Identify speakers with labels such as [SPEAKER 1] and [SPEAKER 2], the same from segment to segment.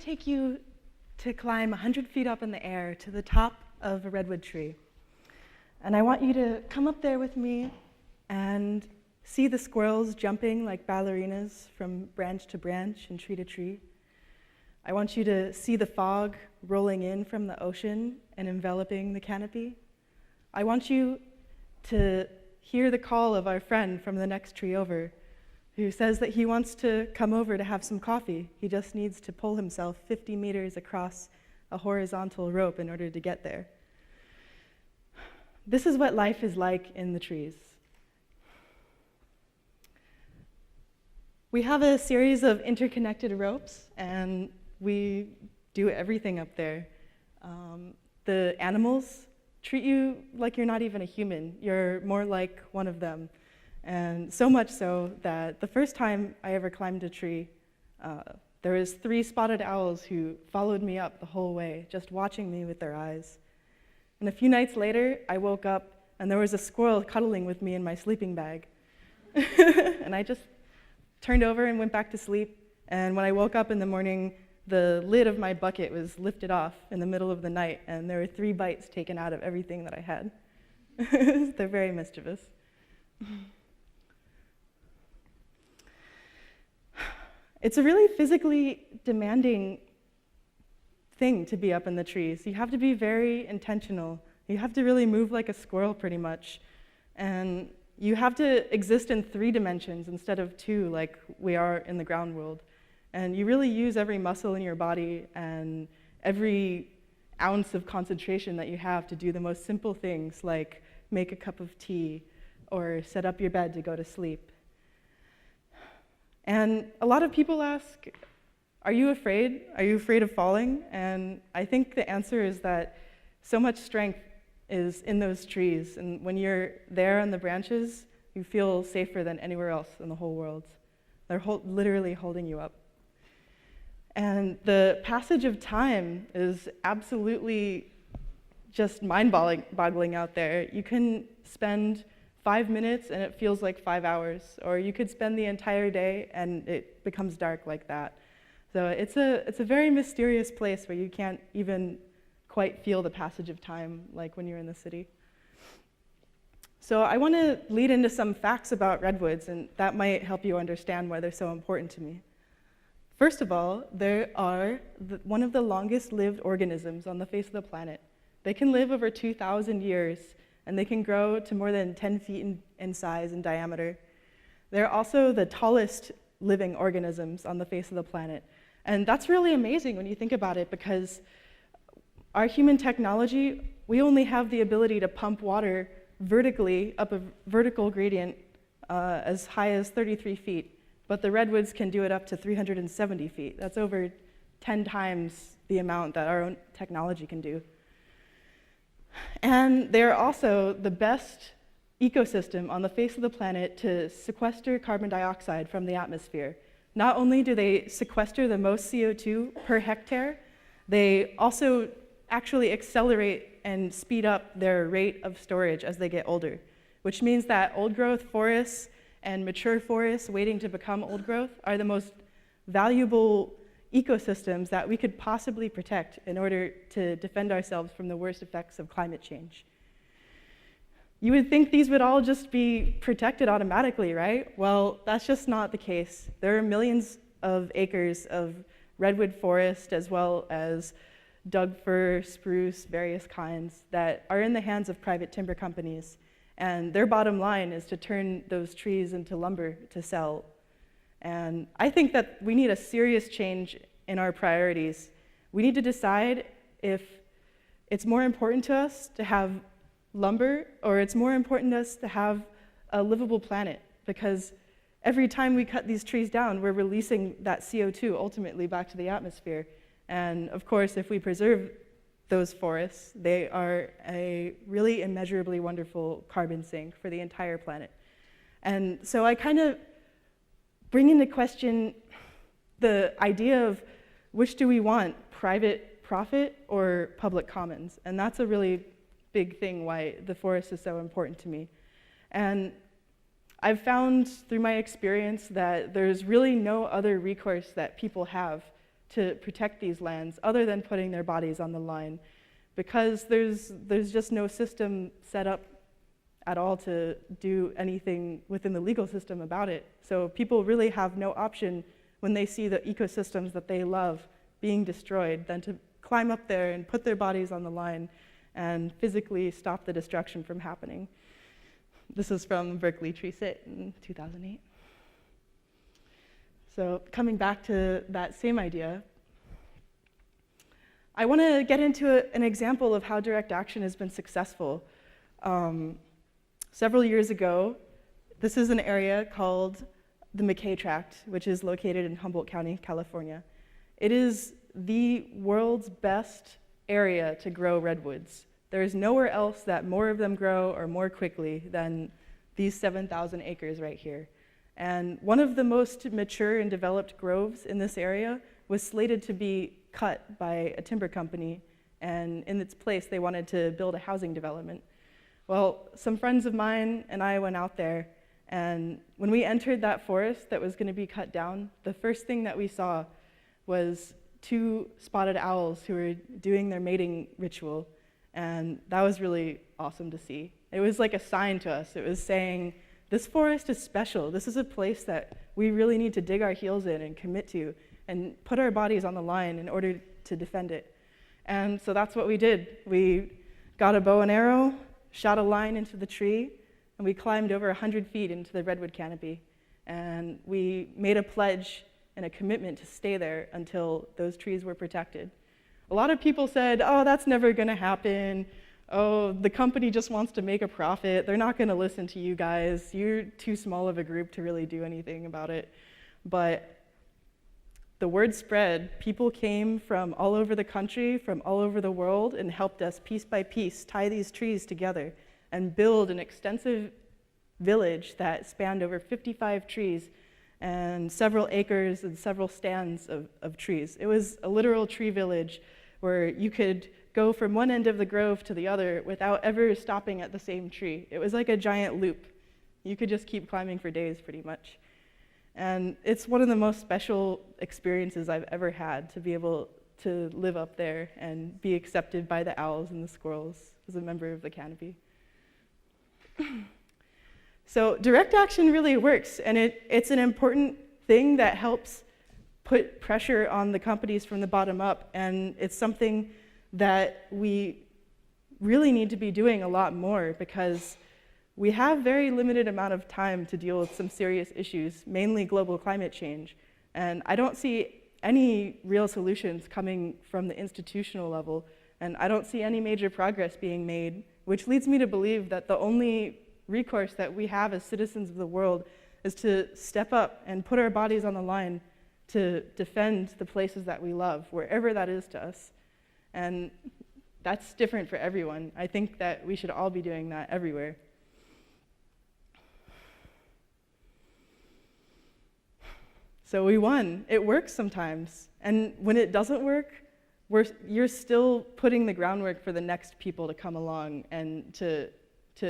[SPEAKER 1] take you to climb 100 feet up in the air to the top of a redwood tree. And I want you to come up there with me and see the squirrels jumping like ballerinas from branch to branch and tree to tree. I want you to see the fog rolling in from the ocean and enveloping the canopy. I want you to hear the call of our friend from the next tree over, who says that he wants to come over to have some coffee. He just needs to pull himself 50 meters across a horizontal rope in order to get there. This is what life is like in the trees. We have a series of interconnected ropes, and we do everything up there. The animals treat you like you're not even a human. You're more like one of them. And so much so that the first time I ever climbed a tree, there was 3 spotted owls who followed me up the whole way, just watching me with their eyes. And a few nights later, I woke up and there was a squirrel cuddling with me in my sleeping bag. And I just turned over and went back to sleep. And when I woke up in the morning, the lid of my bucket was lifted off in the middle of the night, and there were 3 bites taken out of everything that I had. They're very mischievous. It's a really physically demanding thing to be up in the trees. You have to be very intentional. You have to really move like a squirrel pretty much. And you have to exist in 3 dimensions instead of 2 like we are in the ground world. And you really use every muscle in your body and every ounce of concentration that you have to do the most simple things like make a cup of tea or set up your bed to go to sleep. And a lot of people ask, are you afraid? Are you afraid of falling? And I think the answer is that so much strength is in those trees. And when you're there on the branches, you feel safer than anywhere else in the whole world. They're literally holding you up. And the passage of time is absolutely just mind-boggling out there. You can spend 5 minutes and it feels like 5 hours, or you could spend the entire day and it becomes dark like that. So it's a very mysterious place where you can't even quite feel the passage of time like when you're in the city. So I want to lead into some facts about redwoods, and that might help you understand why they're so important to me. First of all, they are one of the longest lived organisms on the face of the planet. They can live over 2,000 years, and they can grow to more than 10 feet in size and diameter. They're also the tallest living organisms on the face of the planet. And that's really amazing when you think about it, because our human technology, we only have the ability to pump water vertically up a vertical gradient as high as 33 feet. But the redwoods can do it up to 370 feet. That's over 10 times the amount that our own technology can do. And they're also the best ecosystem on the face of the planet to sequester carbon dioxide from the atmosphere. Not only do they sequester the most CO2 per hectare, they also actually accelerate and speed up their rate of storage as they get older, which means that old-growth forests and mature forests waiting to become old growth are the most valuable ecosystems that we could possibly protect in order to defend ourselves from the worst effects of climate change. You would think these would all just be protected automatically, right? Well, that's just not the case. There are millions of acres of redwood forest as well as Doug fir, spruce, various kinds that are in the hands of private timber companies. And their bottom line is to turn those trees into lumber to sell. And I think that we need a serious change in our priorities. We need to decide if it's more important to us to have lumber or it's more important to us to have a livable planet, because every time we cut these trees down, we're releasing that CO2 ultimately back to the atmosphere. And of course, if we preserve those forests, they are a really immeasurably wonderful carbon sink for the entire planet. And so I kind of bring into question the idea of which do we want, private profit or public commons? And that's a really big thing why the forest is so important to me. And I've found through my experience that there's really no other recourse that people have to protect these lands other than putting their bodies on the line, because there's just no system set up at all to do anything within the legal system about it. So people really have no option when they see the ecosystems that they love being destroyed than to climb up there and put their bodies on the line and physically stop the destruction from happening. This is from Berkeley Tree-sit in 2008. So coming back to that same idea, I want to get into an example of how direct action has been successful. Several years ago, this is an area called the Mckay Tract, which is located in Humboldt County, California. It is the world's best area to grow redwoods. There is nowhere else that more of them grow or more quickly than these 7,000 acres right here. And one of the most mature and developed groves in this area was slated to be cut by a timber company, and in its place they wanted to build a housing development. Well, some friends of mine and I went out there, and when we entered that forest that was going to be cut down, the first thing that we saw was 2 spotted owls who were doing their mating ritual, and that was really awesome to see. It was like a sign to us. It was saying, this forest is special. This is a place that we really need to dig our heels in and commit to and put our bodies on the line in order to defend it. And so that's what we did. We got a bow and arrow, shot a line into the tree, and we climbed over 100 feet into the redwood canopy. And we made a pledge and a commitment to stay there until those trees were protected. A lot of people said, oh, that's never gonna happen. Oh, the company just wants to make a profit. They're not gonna listen to you guys. You're too small of a group to really do anything about it. But the word spread. People came from all over the country, from all over the world, and helped us piece by piece tie these trees together and build an extensive village that spanned over 55 trees and several acres and several stands of trees. It was a literal tree village where you could go from one end of the grove to the other without ever stopping at the same tree. It was like a giant loop. You could just keep climbing for days, pretty much. And it's one of the most special experiences I've ever had, to be able to live up there and be accepted by the owls and the squirrels as a member of the canopy. So direct action really works, and it's an important thing that helps put pressure on the companies from the bottom up, and it's something that we really need to be doing a lot more, because we have very limited amount of time to deal with some serious issues, mainly global climate change. And I don't see any real solutions coming from the institutional level, and I don't see any major progress being made, which leads me to believe that the only recourse that we have as citizens of the world is to step up and put our bodies on the line to defend the places that we love, wherever that is to us. And that's different for everyone. I think that we should all be doing that everywhere. So we won. It works sometimes. And when it doesn't work, you're still putting the groundwork for the next people to come along and to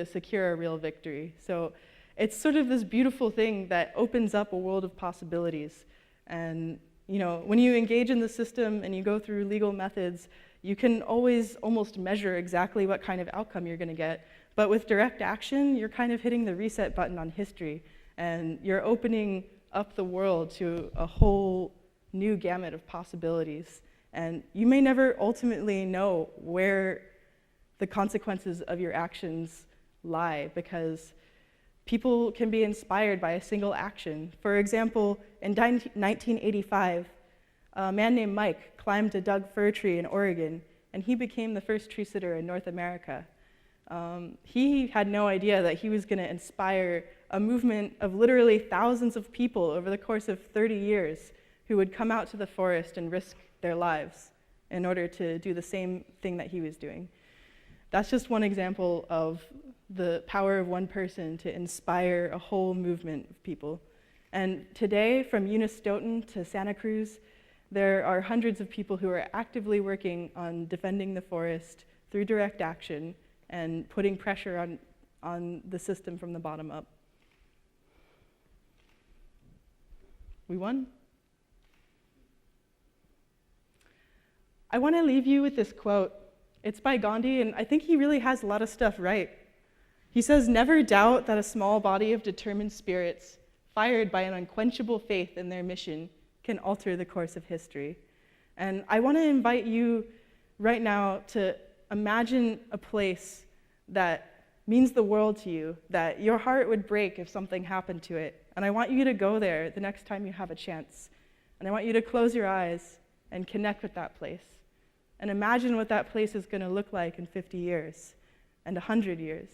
[SPEAKER 1] secure a real victory. So it's sort of this beautiful thing that opens up a world of possibilities. And when you engage in the system and you go through legal methods, you can always almost measure exactly what kind of outcome you're going to get. But with direct action, you're kind of hitting the reset button on history, and you're opening up the world to a whole new gamut of possibilities. And you may never ultimately know where the consequences of your actions lie, because people can be inspired by a single action. For example, in 1985, a man named Mike climbed a Doug fir tree in Oregon, and he became the first tree sitter in North America. He had no idea that he was going to inspire a movement of literally thousands of people over the course of 30 years who would come out to the forest and risk their lives in order to do the same thing that he was doing. That's just one example of the power of one person to inspire a whole movement of people. And today, from Eunice Stoughton to Santa Cruz, there are hundreds of people who are actively working on defending the forest through direct action and putting pressure on the system from the bottom up. We won. I want to leave you with this quote. It's by Gandhi, and I think he really has a lot of stuff right. He says, "Never doubt that a small body of determined spirits, fired by an unquenchable faith in their mission, can alter the course of history." And I want to invite you right now to imagine a place that means the world to you, that your heart would break if something happened to it. And I want you to go there the next time you have a chance. And I want you to close your eyes and connect with that place. And imagine what that place is going to look like in 50 years and 100 years.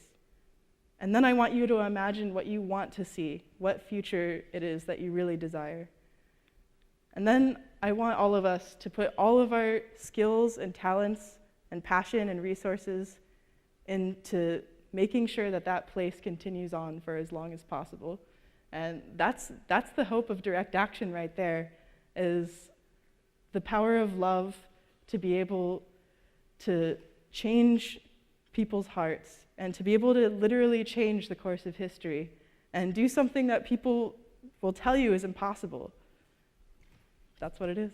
[SPEAKER 1] And then I want you to imagine what you want to see, what future it is that you really desire. And then I want all of us to put all of our skills and talents and passion and resources into making sure that that place continues on for as long as possible. And that's the hope of direct action right there, is the power of love to be able to change people's hearts and to be able to literally change the course of history and do something that people will tell you is impossible. That's what it is.